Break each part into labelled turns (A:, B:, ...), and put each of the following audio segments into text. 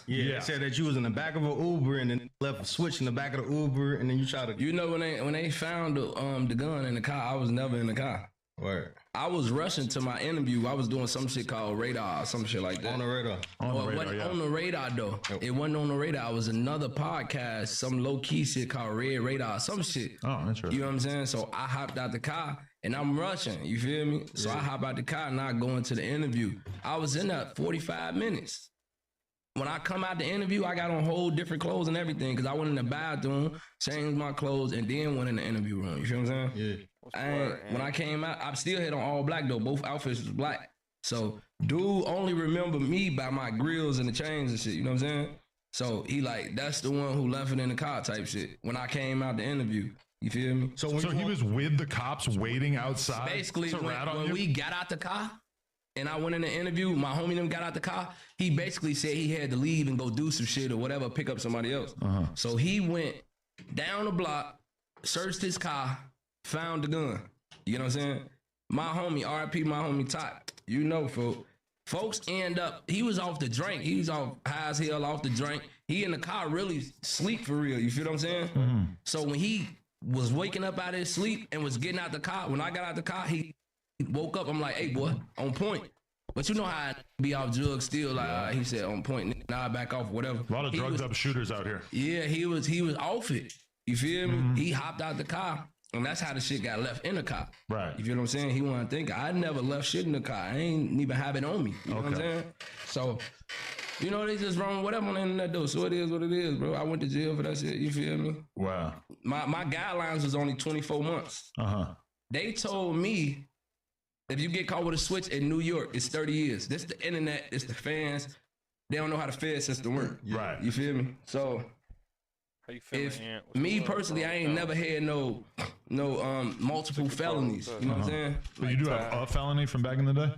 A: Yeah, it said that you was in the back of an Uber and then left a switch in the back of the Uber and then you tried to.
B: You know when they found the gun in the car, I was never in the car.
A: Word.
B: I was rushing to my interview. I was doing some shit called radar or some shit like that.
A: On the radar.
B: On the radar though. It wasn't on the radar. It was another podcast, some low key shit called Red Radar, some shit.
C: Oh, interesting.
B: You know what I'm saying? So I hopped out the car and I'm rushing. You feel me? So I hop out the car and I go into the interview. I was in there 45 minutes. When I come out the interview, I got on whole different clothes and everything because I went in the bathroom, changed my clothes, and then went in the interview room. You feel what I'm saying?
A: Yeah.
B: When I came out, I still had on all black though. Both outfits was black. So dude only remember me by my grills and the chains and shit. You know what I'm saying? So he like, that's the one who left it in the car type shit. When I came out the interview, you feel me?
C: So he was with the cops waiting outside.
B: Basically,
C: to rat on
B: when
C: you?
B: we got out the car and I went in the interview, my homie them got out the car. He basically said he had to leave and go do some shit or whatever, pick up somebody else. So he went down the block, searched his car, found the gun. You know what I'm saying? My homie, RIP, my homie Tot. You know, folks end up, he was off the drink. He was off high as hell off the drink. He in the car really sleep for real. You feel what I'm saying? So when he was waking up out of his sleep and was getting out the car, when I got out the car, he woke up. I'm like, hey, boy, on point. But you know how I be off drugs still. Like he said, on point. Now I back off, whatever.
C: A lot of drugged up shooters out here.
B: Yeah, he was off it. You feel me? He hopped out the car. And that's how the shit got left in the car.
C: Right.
B: You feel what I'm saying? He wasn't thinking. I never left shit in the car. I ain't even have it on me. You know what I'm saying? So, you know, they just wrong whatever on the internet though. So it is what it is, bro. I went to jail for that shit. You feel me?
C: Wow.
B: My guidelines was only 24 months. They told me if you get caught with a switch in New York, it's 30 years. This the internet, it's the fans. They don't know how the Fed system work.
C: Right.
B: You feel me? So
D: How you feeling,
B: if
D: Ant?
B: me personally, I ain't never had no multiple felonies. You know what I'm saying?
C: But you do have a felony from back in the day?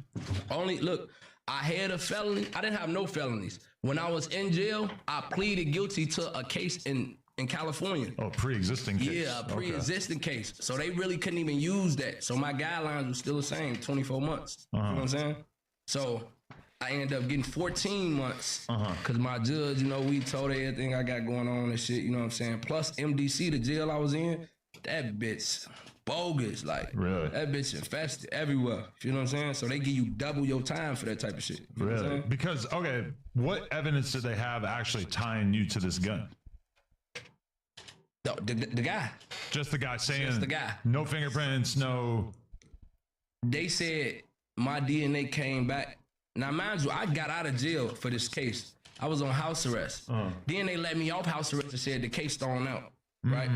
B: Only look, I had a felony. I didn't have no felonies. When I was in jail, I pleaded guilty to a case in California.
C: Oh, pre-existing case.
B: Yeah, a pre-existing case. So they really couldn't even use that. So my guidelines were still the same, 24 months. You know what I'm saying? So I ended up getting 14 months because my judge, you know, we told her everything I got going on and shit, you know what I'm saying? Plus MDC, the jail I was in, that bitch bogus. Like,
C: really?
B: That bitch infested everywhere. You know what I'm saying? So they give you double your time for that type of shit. You know what I'm
C: Really?
B: saying?
C: Because, okay, what evidence did they have actually tying you to this gun?
B: No, the guy.
C: Just the guy saying,
B: Just the guy.
C: no fingerprints, no...
B: They said my DNA came back. Now, mind you, I got out of jail for this case. I was on house arrest. Then they let me off house arrest and said the case thrown out, right?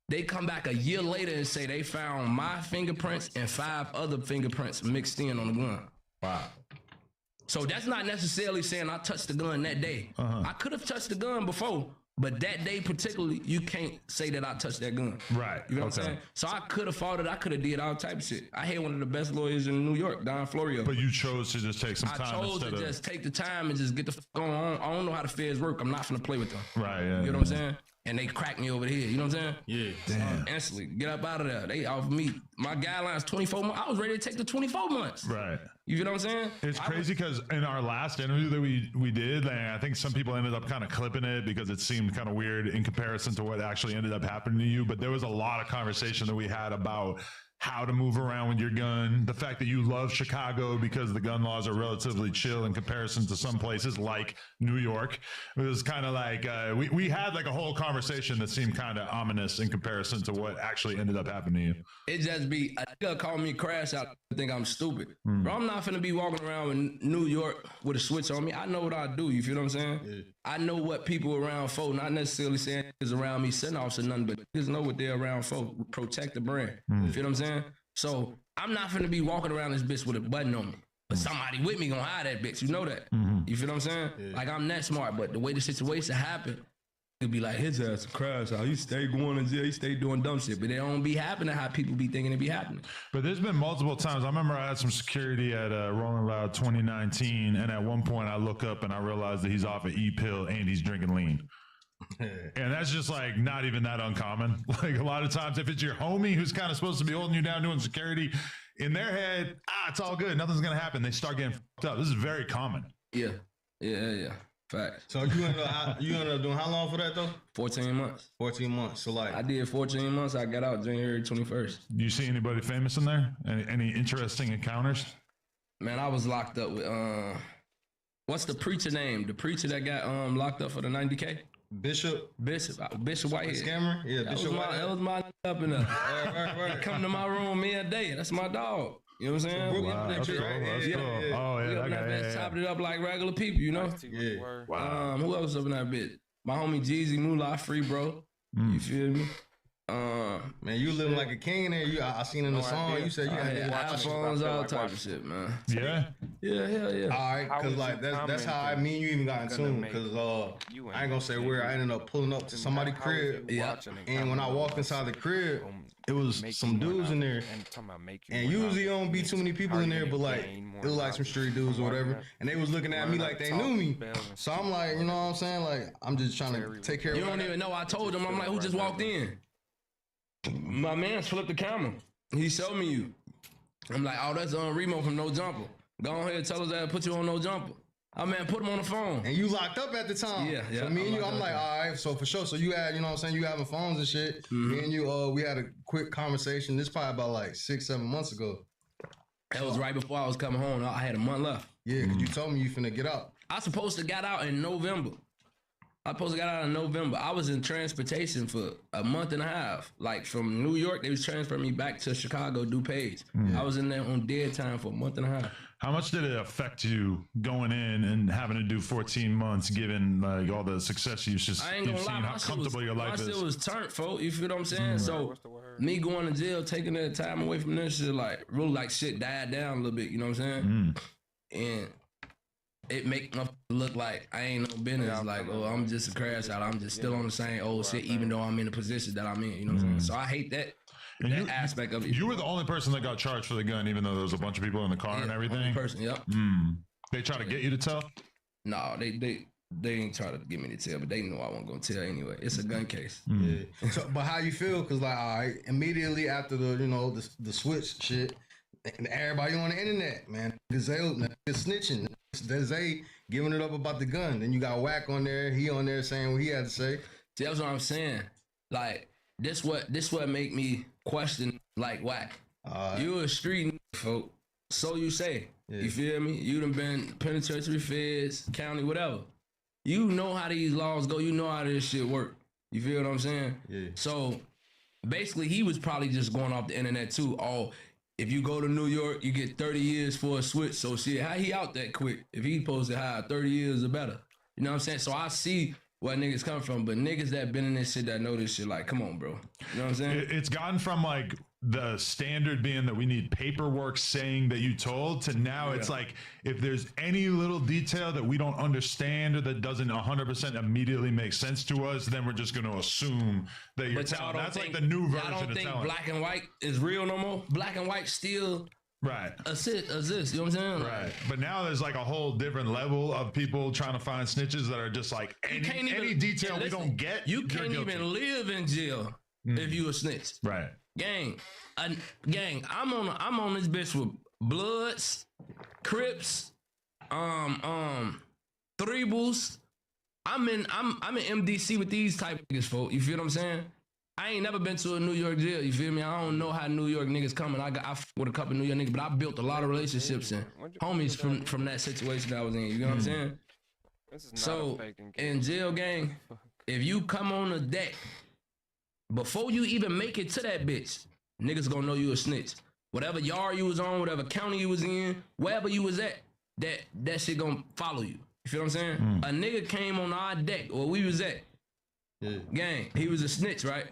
B: They come back a year later and say they found my fingerprints and 5 other fingerprints mixed in on the gun.
C: Wow.
B: So that's not necessarily saying I touched the gun that day. I could have touched the gun before, but that day particularly, you can't say that I touched that gun.
C: Right.
B: You know what I'm saying? So I could have fought it. I could have did all type of shit. I had one of the best lawyers in New York, Don Florio.
C: But you chose to just take some
B: I
C: time
B: chose
C: instead
B: to
C: of...
B: just take the time and just get the fuck on. I don't know how the feds work. I'm not finna play with them.
C: Right, yeah.
B: You know what I'm saying? And they cracked me over the head. You know what I'm saying?
A: Yeah.
C: Damn.
B: Instantly. Get up out of there. They offered me. My guidelines 24 months. I was ready to take the 24 months.
C: Right.
B: You know what I'm saying?
C: It's crazy because in our last interview that we did, like, I think some people ended up kind of clipping it because it seemed kind of weird in comparison to what actually ended up happening to you. But there was a lot of conversation that we had about how to move around with your gun, the fact that you love Chicago because the gun laws are relatively chill in comparison to some places like New York. It was kind of like, we had like a whole conversation that seemed kind of ominous in comparison to what actually ended up happening to you.
B: It just be, a nigga call me crash out, think I'm stupid. Bro, I'm not finna be walking around in New York with a switch on me. I know what I do, you feel what I'm saying? Yeah. I know what people around for, not necessarily saying niggas around me send off or nothing, but niggas know what they're around for, protect the brand. You feel what I'm saying? So I'm not finna be walking around this bitch with a button on me. But somebody with me gonna hide that bitch, you know that. You feel what I'm saying? Yeah. Like I'm that smart, but the way the situation happened, it'd be like his ass a crash out. He stay going to jail, he stay doing dumb shit. But it don't be happening how people be thinking it be happening.
C: But there's been multiple times. I remember I had some security at Rolling Loud 2019, and at one point I look up and I realize that he's off an E-pill and he's drinking lean. And that's just like not even that uncommon. Like a lot of times if it's your homie who's kind of supposed to be holding you down doing security, in their head, it's all good, nothing's gonna happen. They start getting fucked up. This is very common.
B: Yeah. Facts.
A: So you ended up doing how long for that though?
B: 14 months.
A: 14 months. So like,
B: I did 14 months. I got out January 21st.
C: Do you see anybody famous in there? Any interesting encounters?
B: Man, I was locked up with what's the preacher name? The preacher that got locked up for the 90K?
A: Bishop
B: Whitehead.
A: Scammer? Yeah,
B: That
A: Bishop
B: was
A: Whitehead.
B: my up in there.
A: Right.
B: Come to my room me a day. That's my dog. You know what I'm saying?
C: Wow, that's cool. That's
A: Yeah,
C: cool.
A: yeah.
C: Oh,
B: We
C: yeah,
B: up in
C: that
B: that
C: guy.
B: bitch,
C: Yeah.
B: chopped it up like regular people, you know?
A: Yeah.
C: Wow.
B: Who else up in that bitch? My homie Jeezy Moolah, free bro. You feel me?
A: Man, you living like a king there. I seen in the song, you said you
B: I
A: had
B: had
A: to
B: iPhones, all type of shit, man.
C: Yeah.
B: Yeah, hell yeah.
A: All right,
D: How
A: cause
D: was
A: like
D: you
A: that's how I mean you even got in
D: gonna
A: tune.
D: make
A: Cause
D: you
A: I ain't gonna say where I ended up pulling up to somebody's crib,
B: Yeah.
A: and when I walked inside the crib, it was some dudes in there. And usually don't be too many people in there, but like it was like some street dudes or whatever, and they was looking at me like they knew me. So I'm like, you know what I'm saying? Like I'm just trying to take care of.
B: You don't even know. I told him, I'm like, who just walked in? My man flipped the camera. He showed me you. I'm like, oh, that's Remo from No Jumper. Go on ahead, tell us that, put you on No Jumper. Oh man, put him on the phone.
A: And you locked up at the time.
B: Yeah.
A: So me and you, I'm like, all right, so for sure. So you had, you know what I'm saying? You having phones and shit. Me and you, we had a quick conversation. This probably about like 6-7 months ago.
B: That was right before I was coming home. I had a month left.
A: Yeah, cause you told me you finna get out.
B: I supposed to got out in November. I was in transportation for a month and a half. Like from New York, they was transferring me back to Chicago, DuPage. I was in there on dead time for a month and a half.
C: How much did it affect you going in and having to do 14 months, given like all the success you've
B: I ain't
C: seen,
B: gonna lie,
C: how comfortable your life
B: my
C: is?
B: shit was turned, folks. You feel what I'm saying? So me going to jail, taking that time away from this shit, like really like shit died down a little bit. You know what I'm saying? And it make my look like I ain't no business. Like, oh, I'm just a crash out. I'm just still on the same old shit, even though I'm in the position that I'm in. You know what I'm saying? So I hate that.
C: And
B: That aspect of it.
C: You were the only person that got charged for the gun, even though there was a bunch of people in the car and everything.
B: Person, yep.
C: They try to get you to tell.
B: No, they ain't try to get me to tell, but they know I wasn't gonna tell anyway. It's a gun case.
A: Yeah. So, but how you feel? Cause like, all right, immediately after the switch shit, and everybody on the internet, man, Gazelle snitching, Zay giving it up about the gun. Then you got Wack on there. He on there saying what he had to say.
B: See, that's what I'm saying. Like this what make me question like Wack. You a street folk, so you say.
A: Yeah.
B: You feel me? You done been penitentiary, feds, county, whatever. You know how these laws go. You know how this shit work. You feel what I'm saying?
A: Yeah.
B: So basically, he was probably just going off the internet too. Oh, if you go to New York, you get 30 years for a switch. So shit, how he out that quick? If he posted high, 30 years or better. You know what I'm saying? So I see where niggas come from, but niggas that been in this shit that know this shit, like, come on, bro. You know what I'm saying?
C: It's gotten from like the standard being that we need paperwork saying that you told to now it's like if there's any little detail that we don't understand or that doesn't 100% immediately make sense to us, then we're just going to assume that you're
B: But y'all
C: telling.
B: don't
C: That's
B: think,
C: like the new version
B: y'all don't
C: of
B: think
C: telling.
B: black and white is real no more? Black and white still
C: Right.
B: exist, you know what I'm saying?
C: Right. But now there's like a whole different level of people trying to find snitches that are just like any detail we don't get.
B: You
C: you're
B: can't
C: guilty.
B: even live in jail if you a snitch.
C: Right.
B: Gang, I'm on this bitch with Bloods, Crips, Threebles. I'm in MDC with these type of niggas, folks. You feel what I'm saying? I ain't never been to a New York jail. You feel me? I don't know how New York niggas coming. I f with a couple New York niggas, but I built a lot of relationships and homies from that situation that I was in. You know what I'm saying? So in jail, gang, if you come on the deck before you even make it to that bitch, niggas gonna know you a snitch. Whatever yard you was on, whatever county you was in, wherever you was at, that shit gonna follow you. You feel what I'm saying? A nigga came on our deck where we was at. Gang, he was a snitch, right?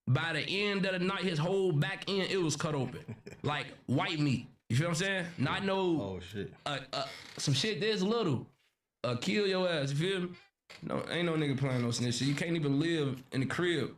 B: By the end of the night, his whole back end, it was cut open. Like white meat. You feel what I'm saying? Not no
A: Oh shit.
B: some shit this little. Kill your ass, you feel me? No, ain't no nigga playing no snitch shit. You can't even live in the crib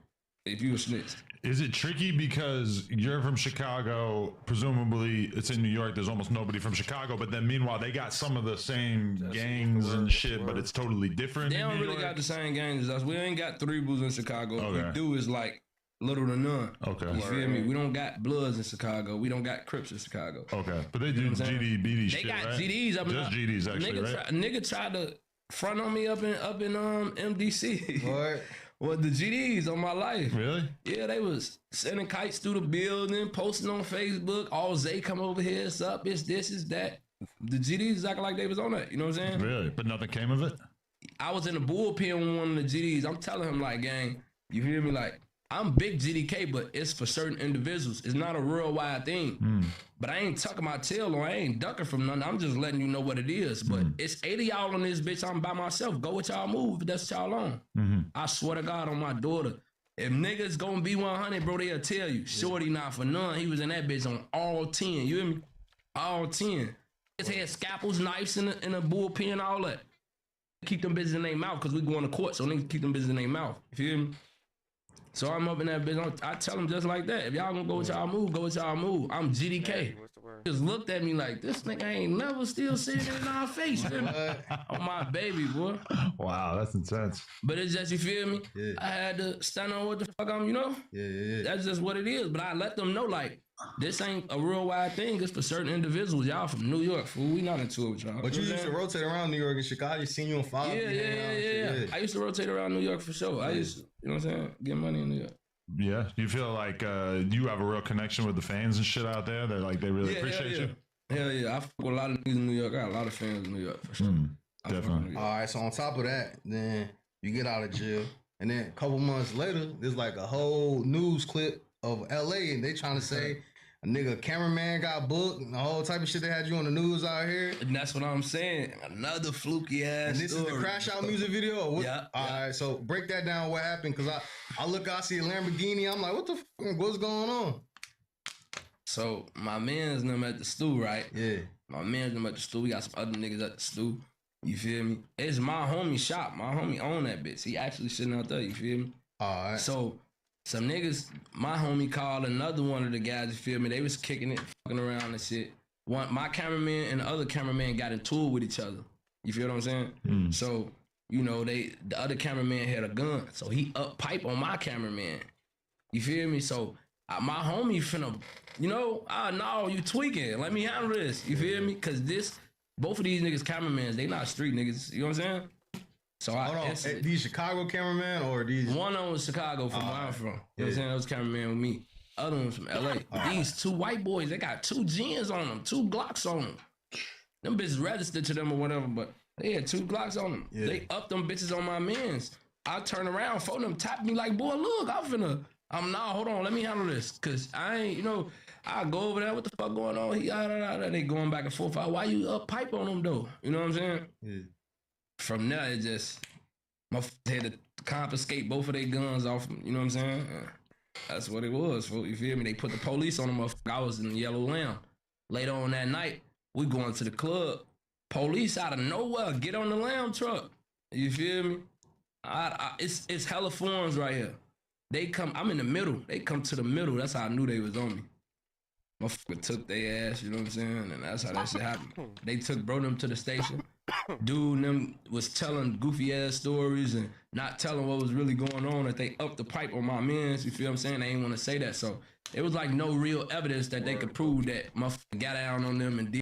B: if you a snitch.
C: Is it tricky because you're from Chicago? Presumably, it's in New York. There's almost nobody from Chicago, but then meanwhile, they got some of the same gangs and shit, but it's totally different.
B: They
C: in
B: don't
C: New
B: really
C: York?
B: got the same gangs as us. We ain't got Threebles in Chicago. What
C: Okay.
B: we do is like little to none.
C: Okay.
B: You feel me? We don't got Bloods in Chicago. We don't got Crips in Chicago.
C: Okay, but they do
B: what I'm saying?
C: GD, BD
B: They
C: shit,
B: got
C: right?
B: GDs up in
C: Just GDs, actually,
B: nigga
C: right?
B: nigga tried to front on me up in MDC.
A: What?
B: Well, the GDs on my life.
C: Really?
B: Yeah, they was sending kites through the building, posting on Facebook. All Zay come over here, it's up, it's this, it's that. The GDs acting like they was on that. You know what I'm saying?
C: Really? But nothing came of it?
B: I was in the bullpen with one of the GDs. I'm telling him like, gang, you hear me? Like, I'm big GDK, but it's for certain individuals. It's not a worldwide thing. But I ain't tucking my tail or I ain't ducking from nothing. I'm just letting you know what it is. But it's 80 y'all on this bitch. I'm by myself. Go with y'all move. That's what y'all on. I swear to God on my daughter. If niggas gonna be 100, bro, they'll tell you. Shorty not for none. He was in that bitch on all 10. You hear me? All 10. His had scalpels, knives in the bullpen, all that. Keep them bitches in their mouth because we going to court, so niggas keep them bitches in their mouth. You feel me? So I'm up in that bitch. I tell them just like that. If y'all gonna go with y'all move, go with y'all move. I'm GDK.
D: Hey, what's the word?
B: Just looked at me like, this nigga ain't never still sitting in our face. On my baby, boy.
C: Wow, that's intense.
B: But it's just, you feel me?
A: Yeah.
B: I had to stand on what the fuck I'm, you know?
A: Yeah.
B: That's just what it is. But I let them know, like, this ain't a real wide thing. It's for certain individuals. Y'all from New York, fool. We not into it with y'all.
A: But you
B: know what
A: used
B: I'm
A: to
B: saying?
A: rotate around New York and Chicago. You seen you on Five.
B: Yeah. I used to rotate around New York for sure. I used to, you know what I'm saying? Get money in New York.
C: Yeah. Do you feel like you have a real connection with the fans and shit out there? That like they really appreciate you?
B: Hell yeah. I fuck with a lot of niggas in New York. I got a lot of fans in New York for sure. I fuck with
C: definitely.
B: New York.
A: All right, so on top of that, then you get out of jail, and then a couple months later, there's like a whole news clip of LA, and they trying to say a nigga cameraman got booked, and the whole type of shit they had you on the news out here.
B: And that's what I'm saying. Another fluky ass
A: And this is the
B: story.
A: Crash Out music video? Or what?
B: Yeah,
A: All right, so break that down. What happened? Because I look, I see a Lamborghini. I'm like, what the fuck? What's going on?
B: So my man's them at the stew, right?
A: Yeah.
B: My man's them at the stew. We got some other niggas at the stew. You feel me? It's my homie shop. My homie own that bitch. He actually sitting out there. You feel me?
A: All right.
B: So some niggas, my homie called another one of the guys. You feel me? They was kicking it, fucking around and shit. My cameraman and the other cameraman got into it with each other. You feel what I'm saying? So you know the other cameraman had a gun, so he up pipe on my cameraman. You feel me? So my homie finna, you know, no, you tweaking. Let me handle this. You feel me? Cause both of these niggas cameramans, they not street niggas. You know what I'm saying? So
A: Hold on. These Chicago cameraman or these?
B: one of them was Chicago from where I'm from. You know what I'm saying? That was cameraman with me. Other one's from LA. These two white boys, they got 2 G's on them, 2 Glocks on them. Them bitches registered to them or whatever, but they had 2 Glocks on them.
A: Yeah.
B: They upped them bitches on my mans. I turn around, phone them, tap me like, boy, look, hold on, let me handle this. Cause I ain't, you know, I go over there, what the fuck going on? They going back and forth. Why you up pipe on them though? You know what I'm saying?
A: Yeah.
B: From there, it just, my had to confiscate both of their guns off them. You know what I'm saying? That's what it was. You feel me? They put the police on them. I was in the Yellow Lamb. Later on that night, we going to the club. Police out of nowhere get on the Lamb truck. You feel me? It's hella forms right here. They come, I'm in the middle. They come to the middle. That's how I knew they was on me. Motherfucker took their ass, you know what I'm saying? And that's how that shit happened. They took them to the station. Dude and them was telling goofy ass stories and not telling what was really going on, that they upped the pipe on my mans, you feel what I'm saying? They ain't want to say that. So it was like no real evidence that they could prove that motherfucker got down on them and did